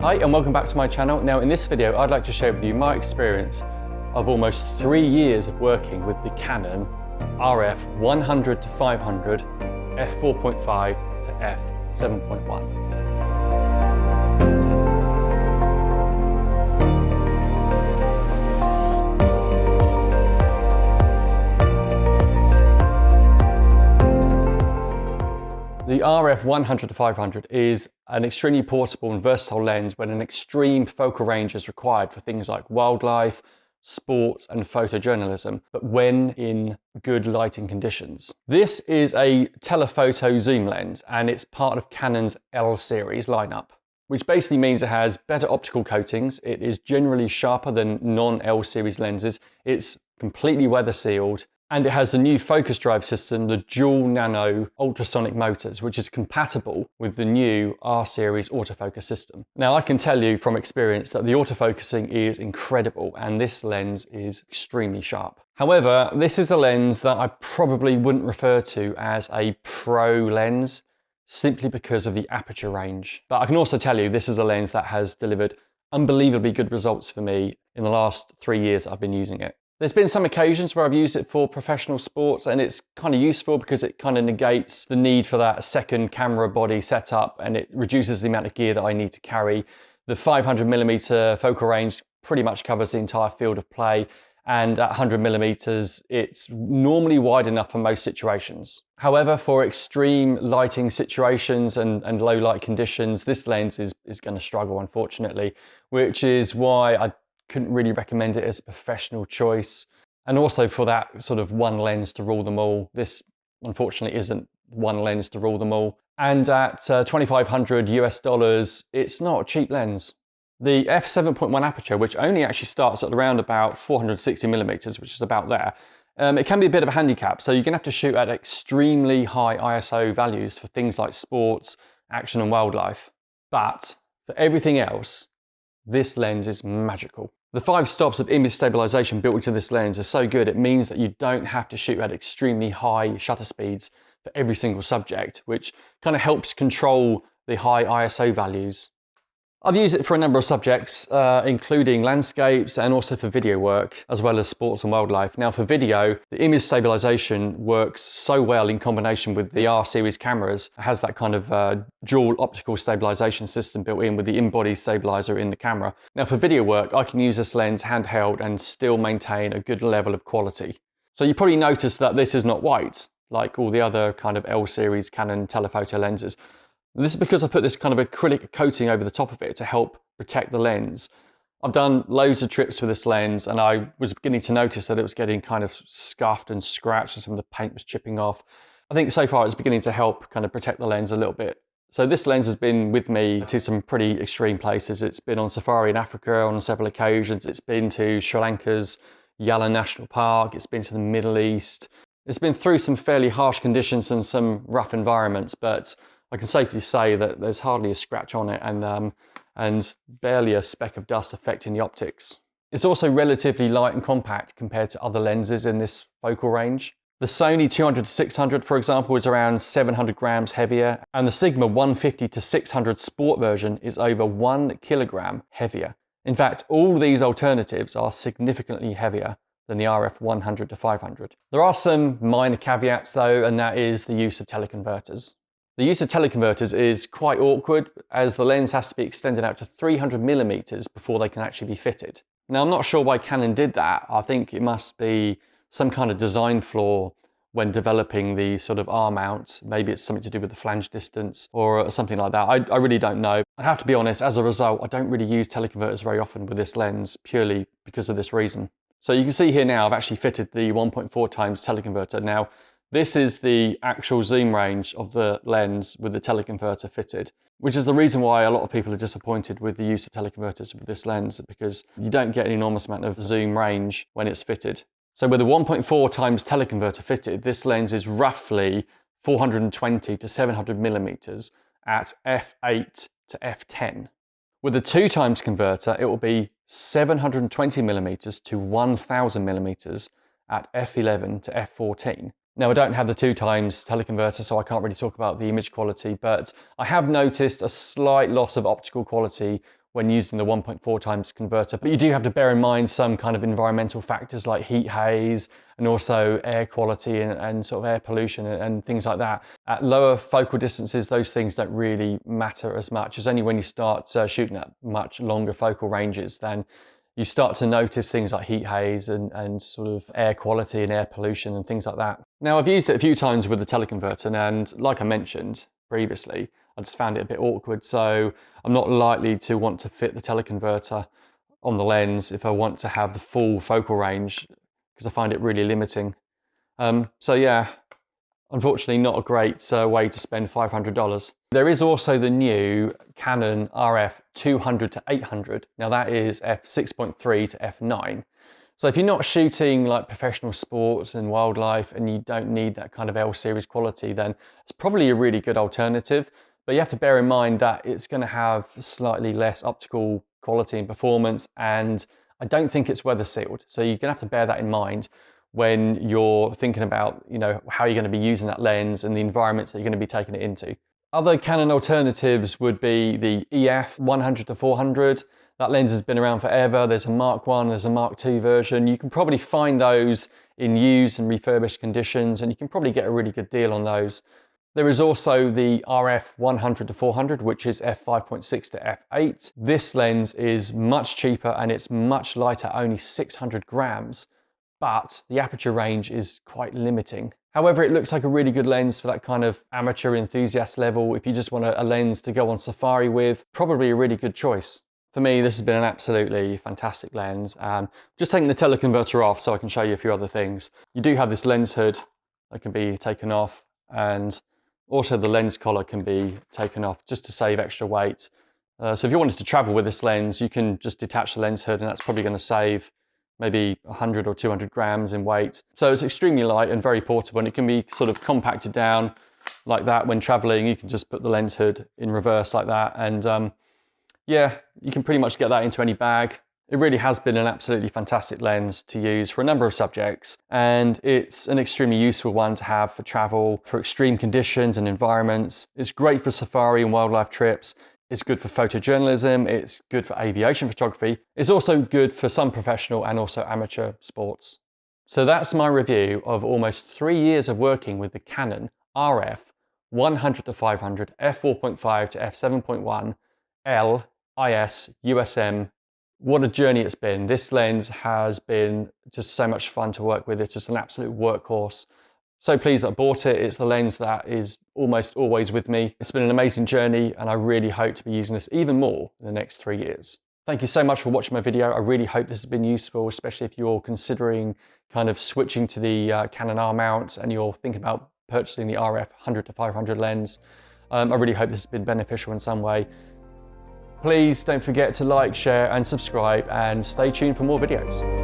Hi and welcome back to my channel. Now in this video I'd like to share with you my experience of almost 3 years of working with the Canon RF100-500 f4.5 to f7.1. The RF100-500 is an extremely portable and versatile lens when an extreme focal range is required for things like wildlife, sports and photojournalism, but when in good lighting conditions. This is a telephoto zoom lens and it's part of Canon's L series lineup, which basically means it has better optical coatings, it is generally sharper than non-L series lenses, it's completely weather sealed, and it has the new focus drive system, the dual Nano ultrasonic motors, which is compatible with the new R series autofocus system. Now I can tell you from experience that the autofocusing is incredible and this lens is extremely sharp. However, this is a lens that I probably wouldn't refer to as a pro lens simply because of the aperture range. But I can also tell you this is a lens that has delivered unbelievably good results for me in the last 3 years I've been using it. There's been some occasions where I've used it for professional sports and it's kind of useful because it kind of negates the need for that second camera body setup and it reduces the amount of gear that I need to carry. The 500mm focal range pretty much covers the entire field of play, and at 100mm it's normally wide enough for most situations. However, for extreme lighting situations and low light conditions, this lens is going to struggle, unfortunately, which is why I couldn't really recommend it as a professional choice. And also for that sort of one lens to rule them all, this unfortunately isn't one lens to rule them all. And at $2,500 US, it's not a cheap lens. The f7.1 aperture, which only actually starts at around about 460mm, which is about there, it can be a bit of a handicap. So you're gonna have to shoot at extremely high ISO values for things like sports, action and wildlife. But for everything else, this lens is magical. The 5 stops of image stabilization built into this lens are so good, it means that you don't have to shoot at extremely high shutter speeds for every single subject, which kind of helps control the high ISO values. I've used it for a number of subjects, including landscapes and also for video work, as well as sports and wildlife. Now for video, the image stabilization works so well in combination with the R series cameras. It has that kind of dual optical stabilization system built in with the in-body stabilizer in the camera. Now for video work, I can use this lens handheld and still maintain a good level of quality. So you probably noticed that this is not white, like all the other kind of L series Canon telephoto lenses. This is because I put this kind of acrylic coating over the top of it to help protect the lens. I've done loads of trips with this lens and I was beginning to notice that it was getting kind of scuffed and scratched and some of the paint was chipping off. I think so far it's beginning to help kind of protect the lens a little bit. So this lens has been with me to some pretty extreme places. It's been on safari in Africa on several occasions. It's been to Sri Lanka's Yala National Park. It's been to the Middle East. It's been through some fairly harsh conditions and some rough environments, but I can safely say that there's hardly a scratch on it and barely a speck of dust affecting the optics. It's also relatively light and compact compared to other lenses in this focal range. The Sony 200-600, for example, is around 700 grams heavier, and the Sigma 150-600 Sport version is over 1 kilogram heavier. In fact, all these alternatives are significantly heavier than the RF100-500. There are some minor caveats though, and that is the use of teleconverters. The use of teleconverters is quite awkward as the lens has to be extended out to 300mm before they can actually be fitted. Now I'm not sure why Canon did that. I think it must be some kind of design flaw when developing the sort of R mount. Maybe it's something to do with the flange distance or something like that. I really don't know. I have to be honest, as a result, I don't really use teleconverters very often with this lens purely because of this reason. So you can see here now I've actually fitted the 1.4 times teleconverter. Now this is the actual zoom range of the lens with the teleconverter fitted, which is the reason why a lot of people are disappointed with the use of teleconverters with this lens, because you don't get an enormous amount of zoom range when it's fitted. So with the 1.4 times teleconverter fitted, this lens is roughly 420 to 700mm at f8 to f10. With the 2 times converter, it will be 720mm to 1000mm at f11 to f14. Now I don't have the 2 times teleconverter, so I can't really talk about the image quality, but I have noticed a slight loss of optical quality when using the 1.4 times converter. But you do have to bear in mind some kind of environmental factors like heat haze and also air quality and sort of air pollution and things like that. At lower focal distances, those things don't really matter as much. It's only when you start shooting at much longer focal ranges then you start to notice things like heat haze and sort of air quality and air pollution and things like that. Now, I've used it a few times with the teleconverter, and like I mentioned previously, I just found it a bit awkward, so I'm not likely to want to fit the teleconverter on the lens if I want to have the full focal range, because I find it really limiting. So yeah, unfortunately not a great way to spend $500. There is also the new Canon RF100-500. Now that is f6.3 to f9. So if you're not shooting like professional sports and wildlife and you don't need that kind of L series quality, then it's probably a really good alternative. But you have to bear in mind that it's going to have slightly less optical quality and performance, and I don't think it's weather sealed. So you're going to have to bear that in mind when you're thinking about, how you're going to be using that lens and the environments that you're going to be taking it into. Other Canon alternatives would be the EF 100-400. That lens has been around forever. There's a Mark 1, there's a Mark 2 version. You can probably find those in used and refurbished conditions, and you can probably get a really good deal on those. There is also the RF 100-400, which is f5.6 to f8. This lens is much cheaper and it's much lighter, only 600 grams, but the aperture range is quite limiting. However, it looks like a really good lens for that kind of amateur enthusiast level. If you just want a lens to go on safari with, probably a really good choice. For me, this has been an absolutely fantastic lens. Just taking the teleconverter off so I can show you a few other things. You do have this lens hood that can be taken off, and also the lens collar can be taken off just to save extra weight. So if you wanted to travel with this lens, you can just detach the lens hood, and that's probably going to save maybe 100 or 200 grams in weight. So it's extremely light and very portable, and it can be sort of compacted down like that when traveling. You can just put the lens hood in reverse like that, and yeah, you can pretty much get that into any bag. It really has been an absolutely fantastic lens to use for a number of subjects, and it's an extremely useful one to have for travel, for extreme conditions and environments. It's great for safari and wildlife trips. It's good for photojournalism. It's good for aviation photography. It's also good for some professional and also amateur sports. So that's my review of almost 3 years of working with the Canon RF 100-500 f4.5 to f7.1 L IS USM. What a journey it's been. This lens has been just so much fun to work with. It's just an absolute workhorse. So pleased that I bought it. It's the lens that is almost always with me. It's been an amazing journey, and I really hope to be using this even more in the next 3 years. Thank you so much for watching my video. I really hope this has been useful, especially if you're considering kind of switching to the Canon R mount and you're thinking about purchasing the RF 100-500 lens. I really hope this has been beneficial in some way. Please don't forget to like, share and subscribe, and stay tuned for more videos.